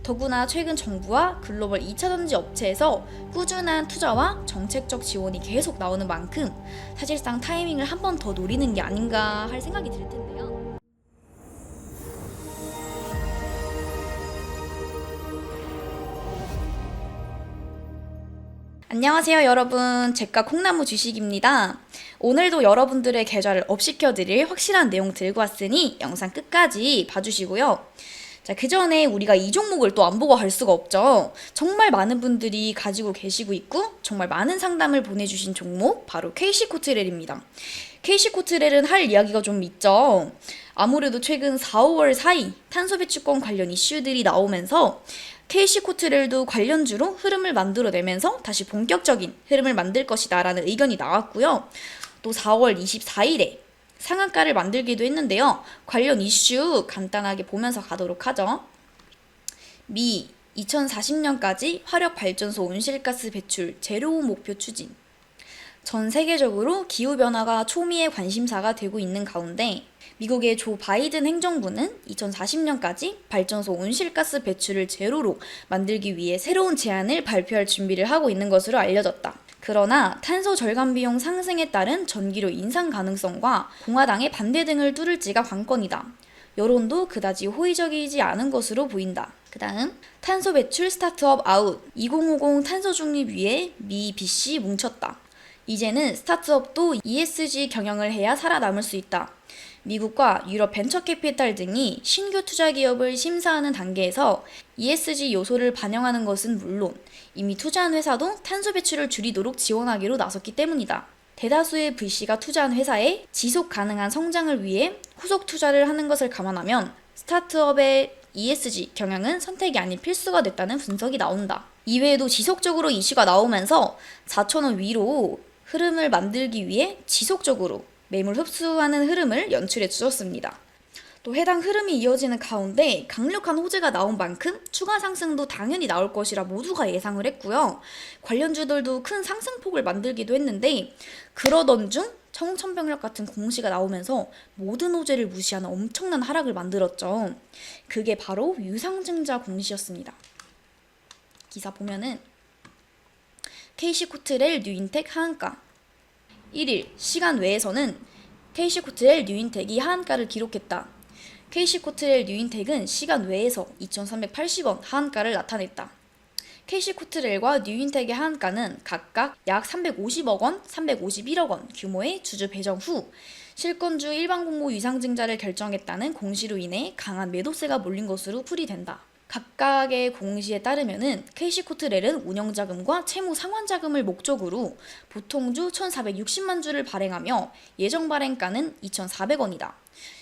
더구나 최근 정부와 글로벌 2차전지 업체에서 꾸준한 투자와 정책적 지원이 계속 나오는 만큼 사실상 타이밍을 한 번 더 노리는 게 아닌가 할 생각이 들 텐데요. 안녕하세요 여러분, 제가 콩나무 주식입니다. 오늘도 여러분들의 계좌를 업시켜드릴 확실한 내용 들고 왔으니 영상 끝까지 봐주시고요. 자, 그 전에 우리가 이 종목을 또 안 보고 갈 수가 없죠. 정말 많은 분들이 가지고 계시고 있고 정말 많은 상담을 보내주신 종목 바로 KC코트렐입니다. KC코트렐은 할 이야기가 좀 있죠. 아무래도 최근 4, 5월 사이 탄소 배출권 관련 이슈들이 나오면서 KC코트렐도 관련주로 흐름을 만들어내면서 다시 본격적인 흐름을 만들 것이다 라는 의견이 나왔고요. 또 4월 24일에 상한가를 만들기도 했는데요. 관련 이슈 간단하게 보면서 가도록 하죠. 미 2040년까지 화력발전소 온실가스 배출 제로 목표 추진. 전 세계적으로 기후변화가 초미의 관심사가 되고 있는 가운데 미국의 조 바이든 행정부는 2040년까지 발전소 온실가스 배출을 제로로 만들기 위해 새로운 제안을 발표할 준비를 하고 있는 것으로 알려졌다. 그러나 탄소 절감 비용 상승에 따른 전기료 인상 가능성과 공화당의 반대 등을 뚫을지가 관건이다. 여론도 그다지 호의적이지 않은 것으로 보인다. 그 다음 탄소 배출 스타트업 아웃 2050 탄소 중립 위에 미 BC 뭉쳤다. 이제는 스타트업도 ESG 경영을 해야 살아남을 수 있다. 미국과 유럽 벤처캐피탈 등이 신규 투자 기업을 심사하는 단계에서 ESG 요소를 반영하는 것은 물론 이미 투자한 회사도 탄소 배출을 줄이도록 지원하기로 나섰기 때문이다. 대다수의 VC가 투자한 회사의 지속 가능한 성장을 위해 후속 투자를 하는 것을 감안하면 스타트업의 ESG 경영은 선택이 아닌 필수가 됐다는 분석이 나온다. 이외에도 지속적으로 이슈가 나오면서 4,000원 위로 흐름을 만들기 위해 지속적으로 매물 흡수하는 흐름을 연출해 주었습니다. 또 해당 흐름이 이어지는 가운데 강력한 호재가 나온 만큼 추가 상승도 당연히 나올 것이라 모두가 예상을 했고요. 관련주들도 큰 상승폭을 만들기도 했는데 그러던 중 청천벽력 같은 공시가 나오면서 모든 호재를 무시하는 엄청난 하락을 만들었죠. 그게 바로 유상증자 공시였습니다. 기사 보면은 KC코트렐 뉴인텍 하한가 1일 시간 외에서는 KC코트렐 뉴인텍이 하한가를 기록했다. KC코트렐 뉴인텍은 시간 외에서 2,380원 하한가를 나타냈다. KC코트렐과 뉴인텍의 하한가는 각각 약 350억 원, 351억 원 규모의 주주 배정 후 실권주 일반 공모 유상증자를 결정했다는 공시로 인해 강한 매도세가 몰린 것으로 풀이된다. 각각의 공시에 따르면은 KC코트렐은 운영자금과 채무 상환자금을 목적으로 보통주 1,460만 주를 발행하며 예정 발행가는 2,400원이다.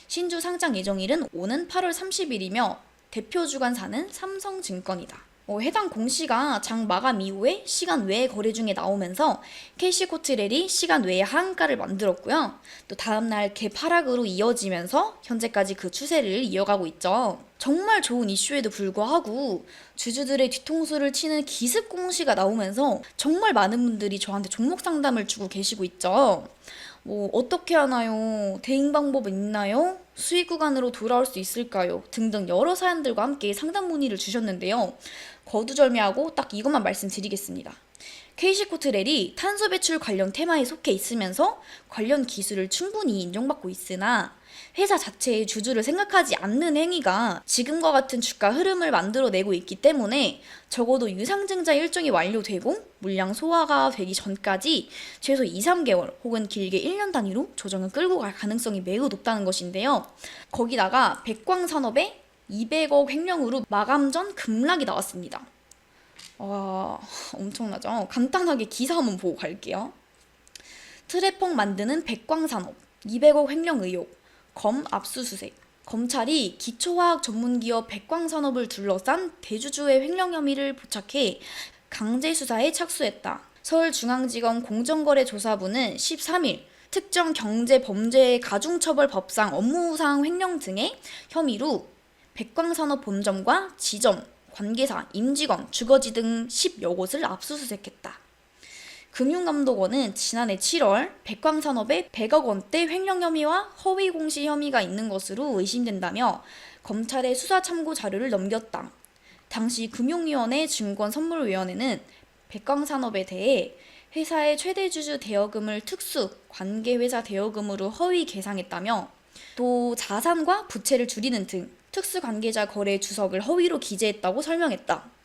신주 상장 예정일은 오는 8월 30일이며 대표 주관사는 삼성증권이다. 해당 공시가 장 마감 이후에 시간 외의 거래 중에 나오면서 KC코트렐이 시간 외에 하한가를 만들었고요. 또 다음날 개파락으로 이어지면서 현재까지 그 추세를 이어가고 있죠. 정말 좋은 이슈에도 불구하고 주주들의 뒤통수를 치는 기습 공시가 나오면서 정말 많은 분들이 저한테 종목 상담을 주고 계시고 있죠. 어떻게 하나요? 대응 방법은 있나요? 수익 구간으로 돌아올 수 있을까요? 등등 여러 사연들과 함께 상담 문의를 주셨는데요. 거두절미하고 딱 이것만 말씀드리겠습니다. KC코트렐이 탄소 배출 관련 테마에 속해 있으면서 관련 기술을 충분히 인정받고 있으나 회사 자체의 주주를 생각하지 않는 행위가 지금과 같은 주가 흐름을 만들어내고 있기 때문에 적어도 유상증자 일정이 완료되고 물량 소화가 되기 전까지 최소 2, 3개월 혹은 길게 1년 단위로 조정을 끌고 갈 가능성이 매우 높다는 것인데요. 거기다가 백광산업의 200억 횡령으로 마감 전 급락이 나왔습니다. 와, 엄청나죠? 간단하게 기사 한번 보고 갈게요. 트래펑 만드는 백광산업 200억 횡령 의혹 검 압수수색. 검찰이 기초화학 전문기업 백광산업을 둘러싼 대주주의 횡령 혐의를 포착해 강제 수사에 착수했다. 서울중앙지검 공정거래조사부는 13일 특정 경제범죄 가중처벌법상 업무상 횡령 등의 혐의로 백광산업 본점과 지점, 관계사, 임직원, 주거지 등 10여 곳을 압수수색했다. 금융감독원은 지난해 7월 백광산업에 100억 원대 횡령 혐의와 허위 공시 혐의가 있는 것으로 의심된다며 검찰에 수사 참고 자료를 넘겼다. 당시 금융위원회 증권선물위원회는 백광산업에 대해 회사의 최대 주주 대여금을 특수 관계회사 대여금으로 허위 계상했다며 또 자산과 부채를 줄이는 등 특수관계자 거래 주석을 허위로 기재했다고 설명했다.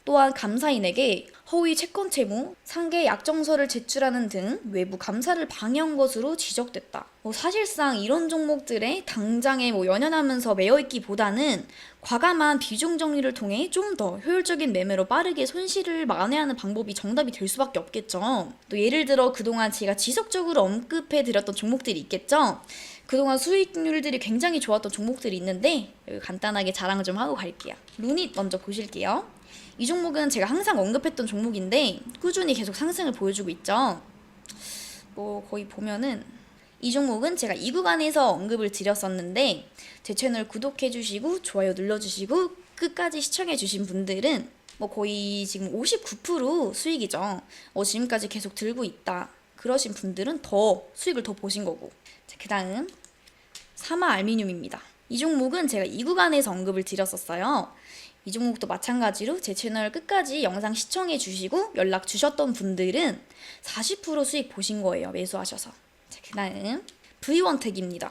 또한 감사인에게 허위 채권 채무, 상계 약정서를 제출하는 등 외부 감사를 방해한 것으로 지적됐다. 사실상 이런 종목들에 당장에 연연하면서 매여있기보다는 과감한 비중 정리를 통해 좀 더 효율적인 매매로 빠르게 손실을 만회하는 방법이 정답이 될 수밖에 없겠죠. 또 예를 들어 그동안 제가 지속적으로 언급해 드렸던 종목들이 있겠죠. 그동안 수익률들이 굉장히 좋았던 종목들이 있는데 여기 간단하게 자랑을 좀 하고 갈게요. 루닛 먼저 보실게요. 이 종목은 제가 항상 언급했던 종목인데 꾸준히 계속 상승을 보여주고 있죠. 거의 보면은 이 종목은 제가 이 구간에서 언급을 드렸었는데 제 채널 구독해주시고 좋아요 눌러주시고 끝까지 시청해주신 분들은 거의 지금 59% 수익이죠. 지금까지 계속 들고 있다. 그러신 분들은 더 수익을 더 보신 거고. 그 다음 사마알미늄입니다. 이 종목은 제가 이 구간에서 언급을 드렸었어요. 이 종목도 마찬가지로 제 채널 끝까지 영상 시청해 주시고 연락 주셨던 분들은 40% 수익 보신 거예요. 매수하셔서. 그 다음 V원택입니다.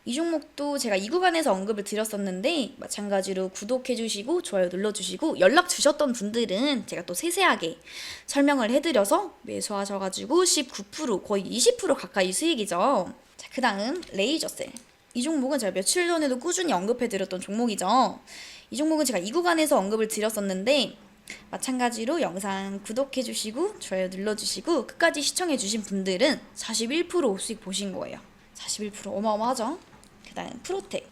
이 종목도 제가 이 구간에서 언급을 드렸었는데 마찬가지로 구독해 주시고 좋아요 눌러주시고 연락 주셨던 분들은 제가 또 세세하게 설명을 해드려서 매수하셔가지고 19% 거의 20% 가까이 수익이죠. 그 다음 레이저셀. 이 종목은 제가 며칠 전에도 꾸준히 언급해드렸던 종목이죠. 이 종목은 제가 이 구간에서 언급을 드렸었는데 마찬가지로 영상 구독해주시고 좋아요 눌러주시고 끝까지 시청해주신 분들은 41% 수익 보신 거예요. 41% 어마어마하죠? 그 다음 프로텍.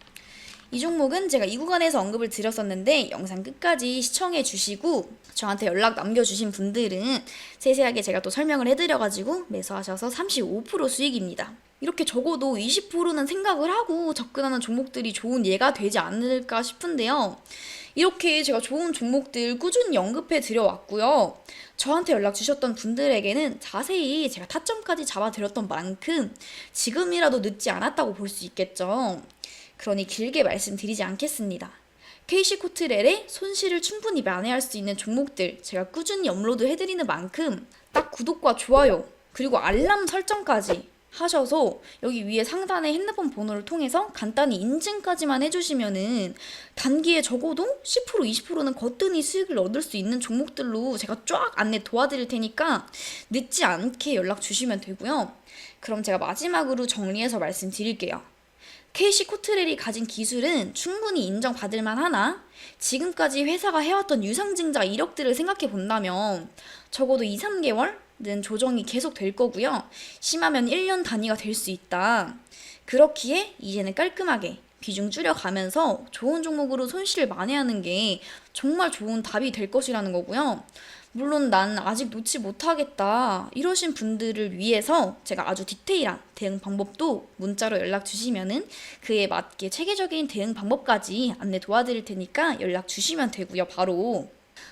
이 종목은 제가 이 구간에서 언급을 드렸었는데 영상 끝까지 시청해주시고 저한테 연락 남겨주신 분들은 세세하게 제가 또 설명을 해드려가지고 매수하셔서 35% 수익입니다. 이렇게 적어도 20%는 생각을 하고 접근하는 종목들이 좋은 예가 되지 않을까 싶은데요. 이렇게 제가 좋은 종목들 꾸준히 언급해 드려왔고요. 저한테 연락 주셨던 분들에게는 자세히 제가 타점까지 잡아드렸던 만큼 지금이라도 늦지 않았다고 볼 수 있겠죠. 그러니 길게 말씀드리지 않겠습니다. KC코트렐의 손실을 충분히 만회할 수 있는 종목들 제가 꾸준히 업로드 해드리는 만큼 딱 구독과 좋아요 그리고 알람 설정까지 하셔서 여기 위에 상단에 핸드폰 번호를 통해서 간단히 인증까지만 해주시면은 단기에 적어도 10% 20%는 거뜬히 수익을 얻을 수 있는 종목들로 제가 쫙 안내 도와드릴 테니까 늦지 않게 연락 주시면 되고요. 그럼 제가 마지막으로 정리해서 말씀드릴게요. KC코트렐이 가진 기술은 충분히 인정받을 만하나 지금까지 회사가 해왔던 유상증자 이력들을 생각해 본다면 적어도 2, 3개월 는 조정이 계속 될 거고요. 심하면 1년 단위가 될 수 있다. 그렇기에 이제는 깔끔하게 비중 줄여가면서 좋은 종목으로 손실을 만회하는 게 정말 좋은 답이 될 것이라는 거고요. 물론 난 아직 놓지 못하겠다 이러신 분들을 위해서 제가 아주 디테일한 대응 방법도 문자로 연락 주시면은 그에 맞게 체계적인 대응 방법까지 안내 도와드릴 테니까 연락 주시면 되고요. 바로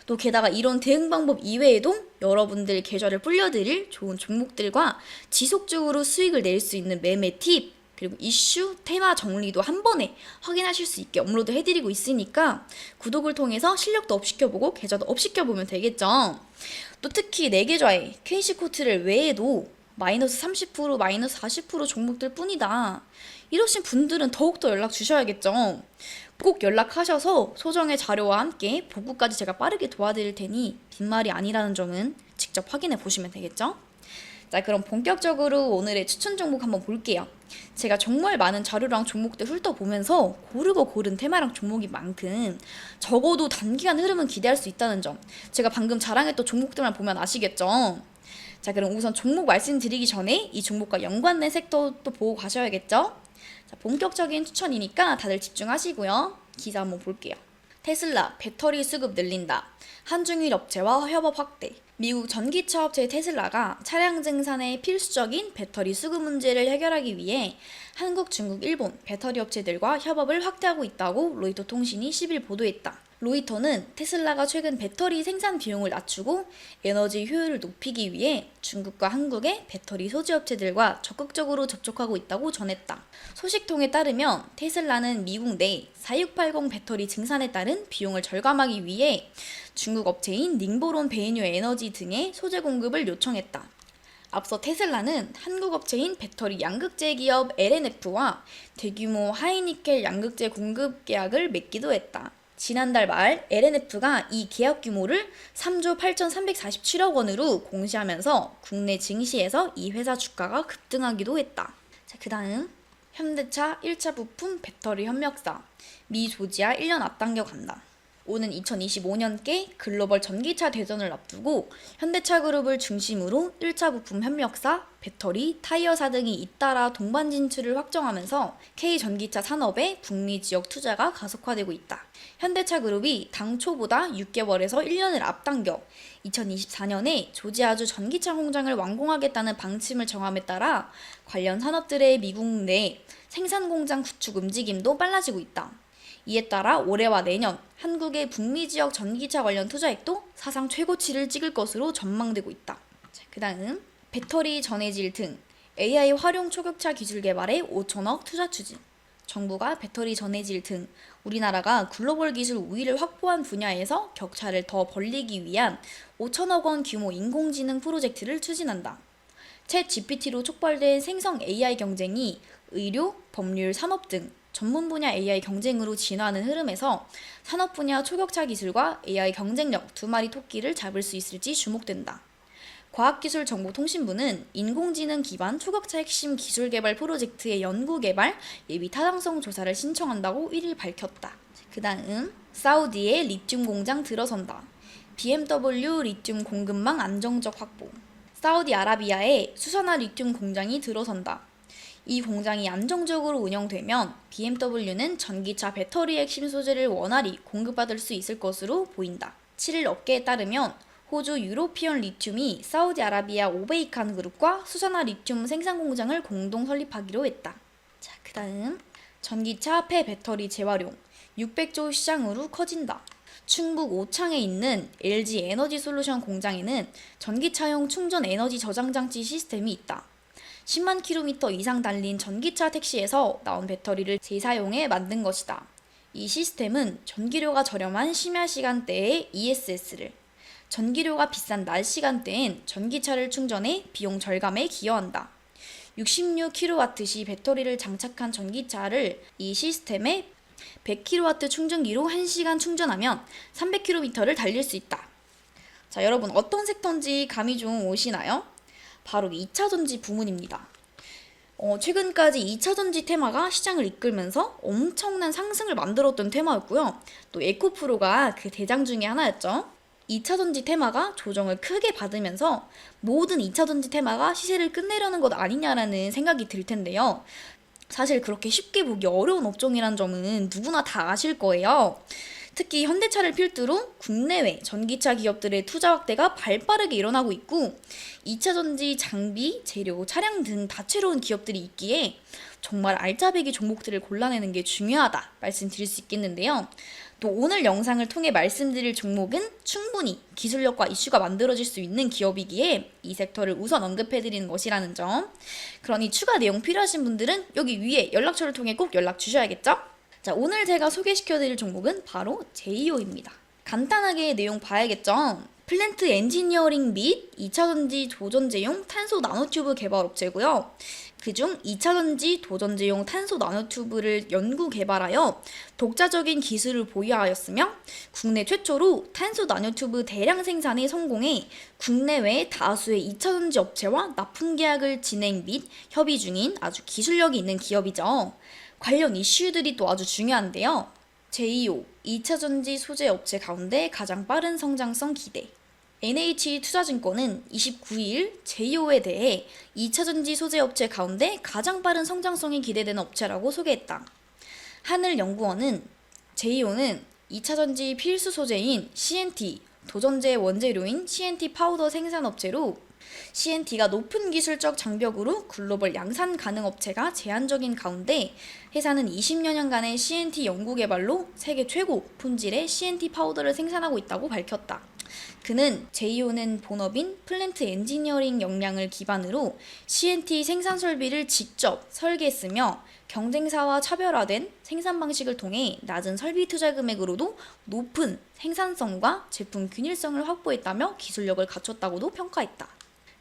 또 게다가 이런 대응 방법 이외에도 여러분들 계좌를 불려드릴 좋은 종목들과 지속적으로 수익을 낼 수 있는 매매 팁 그리고 이슈, 테마 정리도 한 번에 확인하실 수 있게 업로드 해드리고 있으니까 구독을 통해서 실력도 업시켜보고 계좌도 업시켜보면 되겠죠. 또 특히 내 계좌에 KC코트렐 외에도 마이너스 30%, 마이너스 40% 종목들 뿐이다. 이러신 분들은 더욱더 연락 주셔야겠죠. 꼭 연락하셔서 소정의 자료와 함께 보고까지 제가 빠르게 도와드릴 테니 빈말이 아니라는 점은 직접 확인해 보시면 되겠죠? 자, 그럼 본격적으로 오늘의 추천 종목 한번 볼게요. 제가 정말 많은 자료랑 종목들 훑어보면서 고르고 고른 테마랑 종목인 만큼 적어도 단기간 흐름은 기대할 수 있다는 점 제가 방금 자랑했던 종목들만 보면 아시겠죠? 자, 그럼 우선 종목 말씀드리기 전에 이 종목과 연관된 섹터도 보고 가셔야겠죠? 자, 본격적인 추천이니까 다들 집중하시고요. 기사 한번 볼게요. 테슬라 배터리 수급 늘린다. 한중일 업체와 협업 확대. 미국 전기차 업체 테슬라가 차량 증산에 필수적인 배터리 수급 문제를 해결하기 위해 한국, 중국, 일본 배터리 업체들과 협업을 확대하고 있다고 로이터 통신이 10일 보도했다. 로이터는 테슬라가 최근 배터리 생산 비용을 낮추고 에너지 효율을 높이기 위해 중국과 한국의 배터리 소재 업체들과 적극적으로 접촉하고 있다고 전했다. 소식통에 따르면 테슬라는 미국 내 4680 배터리 증산에 따른 비용을 절감하기 위해 중국 업체인 닝보론 베이뉴 에너지 등의 소재 공급을 요청했다. 앞서 테슬라는 한국 업체인 배터리 양극재 기업 LNF와 대규모 하이니켈 양극재 공급 계약을 맺기도 했다. 지난달 말 LNF가 이 계약 규모를 3조 8,347억 원으로 공시하면서 국내 증시에서 이 회사 주가가 급등하기도 했다. 자, 그 다음 현대차 1차 부품 배터리 협력사 미 조지아 1년 앞당겨 간다. 오는 2025년께 글로벌 전기차 대전을 앞두고 현대차그룹을 중심으로 1차 부품 협력사, 배터리, 타이어사 등이 잇따라 동반 진출을 확정하면서 K전기차 산업의 북미 지역 투자가 가속화되고 있다. 현대차그룹이 당초보다 6개월에서 1년을 앞당겨 2024년에 조지아주 전기차 공장을 완공하겠다는 방침을 정함에 따라 관련 산업들의 미국 내 생산 공장 구축 움직임도 빨라지고 있다. 이에 따라 올해와 내년 한국의 북미 지역 전기차 관련 투자액도 사상 최고치를 찍을 것으로 전망되고 있다. 그 다음 배터리 전해질 등 AI 활용 초격차 기술 개발에 5천억 투자 추진. 정부가 배터리 전해질 등 우리나라가 글로벌 기술 우위를 확보한 분야에서 격차를 더 벌리기 위한 5천억 원 규모 인공지능 프로젝트를 추진한다. 챗 GPT로 촉발된 생성 AI 경쟁이 의료, 법률, 산업 등 전문 분야 AI 경쟁으로 진화하는 흐름에서 산업 분야 초격차 기술과 AI 경쟁력 두 마리 토끼를 잡을 수 있을지 주목된다. 과학기술정보통신부는 인공지능 기반 초격차 핵심 기술 개발 프로젝트의 연구 개발 예비 타당성 조사를 신청한다고 1일 밝혔다. 그 다음 사우디의 리튬 공장 들어선다. BMW 리튬 공급망 안정적 확보. 사우디아라비아에 수산화 리튬 공장이 들어선다. 이 공장이 안정적으로 운영되면 BMW는 전기차 배터리 핵심 소재를 원활히 공급받을 수 있을 것으로 보인다. 7일 업계에 따르면 호주 유로피언 리튬이 사우디아라비아 오베이칸 그룹과 수산화 리튬 생산 공장을 공동 설립하기로 했다. 자, 그 다음 전기차 폐배터리 재활용 600조 시장으로 커진다. 충북 오창에 있는 LG 에너지 솔루션 공장에는 전기차용 충전 에너지 저장 장치 시스템이 있다. 10만 킬로미터 이상 달린 전기차 택시에서 나온 배터리를 재사용해 만든 것이다. 이 시스템은 전기료가 저렴한 심야 시간대에 ESS를, 전기료가 비싼 낮 시간대엔 전기차를 충전해 비용 절감에 기여한다. 66kW시 배터리를 장착한 전기차를 이 시스템에 100kW 충전기로 1시간 충전하면 300km를 달릴 수 있다. 자, 여러분 어떤 섹터인지 감이 좀 오시나요? 바로 2차전지 부문입니다. 최근까지 2차전지 테마가 시장을 이끌면서 엄청난 상승을 만들었던 테마였고요. 또 에코프로가 그 대장 중에 하나였죠. 2차전지 테마가 조정을 크게 받으면서 모든 2차전지 테마가 시세를 끝내려는 것 아니냐라는 생각이 들 텐데요. 사실 그렇게 쉽게 보기 어려운 업종이란 점은 누구나 다 아실 거예요. 특히 현대차를 필두로 국내외 전기차 기업들의 투자 확대가 발빠르게 일어나고 있고 2차전지 장비, 재료, 차량 등 다채로운 기업들이 있기에 정말 알짜배기 종목들을 골라내는 게 중요하다 말씀드릴 수 있겠는데요. 또 오늘 영상을 통해 말씀드릴 종목은 충분히 기술력과 이슈가 만들어질 수 있는 기업이기에 이 섹터를 우선 언급해드리는 것이라는 점. 그러니 추가 내용 필요하신 분들은 여기 위에 연락처를 통해 꼭 연락 주셔야겠죠? 자, 오늘 제가 소개시켜드릴 종목은 바로 제이오입니다. 간단하게 내용 봐야겠죠? 플랜트 엔지니어링 및 2차전지 도전제용 탄소 나노튜브 개발 업체고요. 그중 2차전지 도전제용 탄소 나노튜브를 연구 개발하여 독자적인 기술을 보유하였으며 국내 최초로 탄소 나노튜브 대량 생산에 성공해 국내외 다수의 2차전지 업체와 납품 계약을 진행 및 협의 중인 아주 기술력이 있는 기업이죠. 관련 이슈들이 또 아주 중요한데요. 제이오, 2차전지 소재 업체 가운데 가장 빠른 성장성 기대. NH투자증권은 29일 제이오에 대해 2차전지 소재 업체 가운데 가장 빠른 성장성이 기대되는 업체라고 소개했다. 하늘연구원은 제이오는 2차전지 필수 소재인 CNT, 도전제 원재료인 CNT 파우더 생산업체로 CNT가 높은 기술적 장벽으로 글로벌 양산 가능 업체가 제한적인 가운데 회사는 20여 년간의 CNT 연구 개발로 세계 최고 품질의 CNT 파우더를 생산하고 있다고 밝혔다. 그는 제이오는 본업인 플랜트 엔지니어링 역량을 기반으로 CNT 생산 설비를 직접 설계했으며 경쟁사와 차별화된 생산 방식을 통해 낮은 설비 투자 금액으로도 높은 생산성과 제품 균일성을 확보했다며 기술력을 갖췄다고도 평가했다.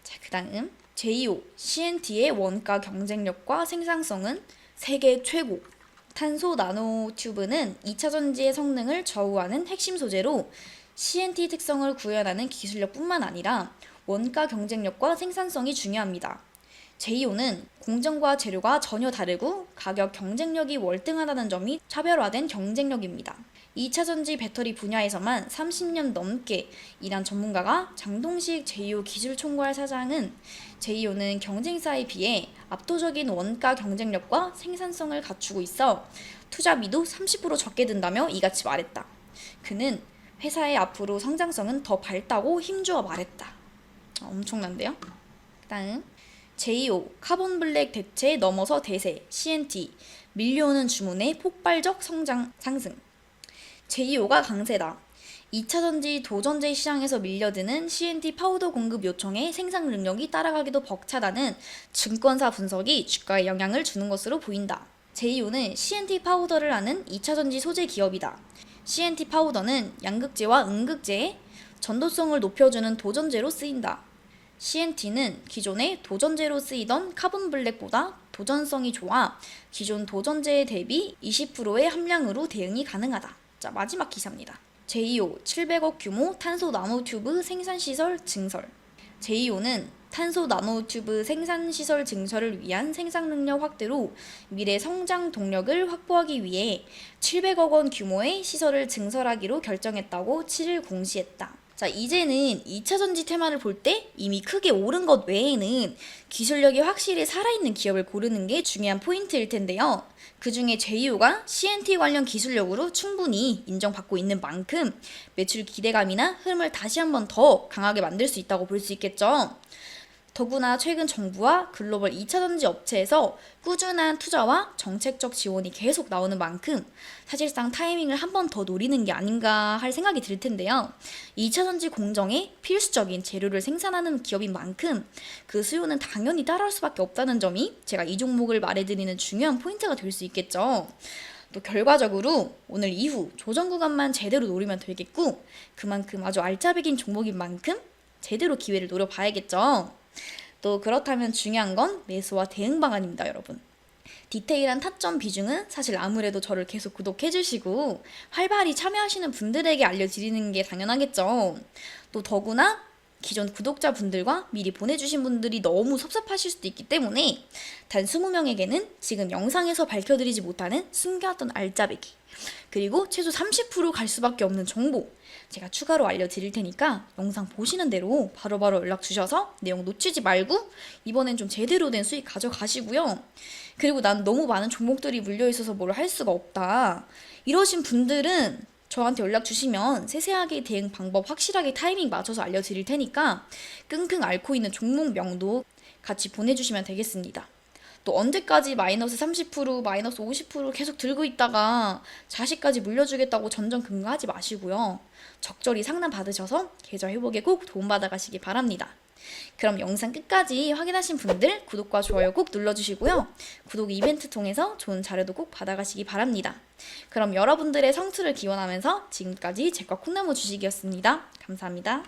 자, 그다음 제이오 CNT의 원가 경쟁력과 생산성은 세계 최고. 탄소 나노 튜브는 2차 전지의 성능을 좌우하는 핵심 소재로 CNT 특성을 구현하는 기술력뿐만 아니라 원가 경쟁력과 생산성이 중요합니다. 제이오는 공정과 재료가 전혀 다르고 가격 경쟁력이 월등하다는 점이 차별화된 경쟁력입니다. 2차 전지 배터리 분야에서만 30년 넘게 일한 전문가가 장동식 제이오 기술총괄 사장은 제이오는 경쟁사에 비해 압도적인 원가 경쟁력과 생산성을 갖추고 있어 투자비도 30% 적게 든다며 이같이 말했다. 그는 회사의 앞으로 성장성은 더 밝다고 힘주어 말했다. 엄청난데요? 다음 제이오 카본 블랙 대체 넘어서 대세 CNT 밀려오는 주문의 폭발적 성장 상승. 제이오가 강세다. 2차 전지 도전제 시장에서 밀려드는 CNT 파우더 공급 요청에 생산 능력이 따라가기도 벅차다는 증권사 분석이 주가에 영향을 주는 것으로 보인다. 제이오는 CNT 파우더를 하는 2차 전지 소재 기업이다. CNT 파우더는 양극재와 음극재의 전도성을 높여주는 도전제로 쓰인다. CNT는 기존의 도전제로 쓰이던 카본 블랙보다 도전성이 좋아 기존 도전제에 대비 20%의 함량으로 대응이 가능하다. 자, 마지막 기사입니다. 제이오 700억 규모 탄소 나노튜브 생산시설 증설. 제이오는 탄소 나노튜브 생산시설 증설을 위한 생산 능력 확대로 미래 성장 동력을 확보하기 위해 700억 원 규모의 시설을 증설하기로 결정했다고 7일 공시했다. 자, 이제는 2차 전지 테마를 볼 때 이미 크게 오른 것 외에는 기술력이 확실히 살아있는 기업을 고르는 게 중요한 포인트일 텐데요. 그 중에 제이오가 CNT 관련 기술력으로 충분히 인정받고 있는 만큼 매출 기대감이나 흐름을 다시 한번 더 강하게 만들 수 있다고 볼 수 있겠죠. 더구나 최근 정부와 글로벌 2차 전지 업체에서 꾸준한 투자와 정책적 지원이 계속 나오는 만큼 사실상 타이밍을 한 번 더 노리는 게 아닌가 할 생각이 들 텐데요. 2차 전지 공정에 필수적인 재료를 생산하는 기업인 만큼 그 수요는 당연히 따라올 수밖에 없다는 점이 제가 이 종목을 말해드리는 중요한 포인트가 될 수 있겠죠. 또 결과적으로 오늘 이후 조정 구간만 제대로 노리면 되겠고 그만큼 아주 알짜배긴 종목인 만큼 제대로 기회를 노려봐야겠죠. 또 그렇다면 중요한 건 매수와 대응 방안입니다, 여러분. 디테일한 타점 비중은 사실 아무래도 저를 계속 구독해주시고 활발히 참여하시는 분들에게 알려드리는 게 당연하겠죠. 또 더구나 기존 구독자분들과 미리 보내주신 분들이 너무 섭섭하실 수도 있기 때문에 단 20명에게는 지금 영상에서 밝혀드리지 못하는 숨겨왔던 알짜배기 그리고 최소 30% 갈 수밖에 없는 정보 제가 추가로 알려드릴 테니까 영상 보시는 대로 바로바로 연락 주셔서 내용 놓치지 말고 이번엔 좀 제대로 된 수익 가져가시고요. 그리고 난 너무 많은 종목들이 물려있어서 뭘 할 수가 없다. 이러신 분들은 저한테 연락 주시면 세세하게 대응 방법 확실하게 타이밍 맞춰서 알려드릴 테니까 끙끙 앓고 있는 종목명도 같이 보내주시면 되겠습니다. 또 언제까지 마이너스 30%, 마이너스 50% 계속 들고 있다가 자식까지 물려주겠다고 전전긍긍하지 마시고요. 적절히 상담 받으셔서 계좌 회복에 꼭 도움받아 가시기 바랍니다. 그럼 영상 끝까지 확인하신 분들 구독과 좋아요 꼭 눌러주시고요. 구독 이벤트 통해서 좋은 자료도 꼭 받아가시기 바랍니다. 그럼 여러분들의 성투를 기원하면서 지금까지 제과 콩나무 주식이었습니다. 감사합니다.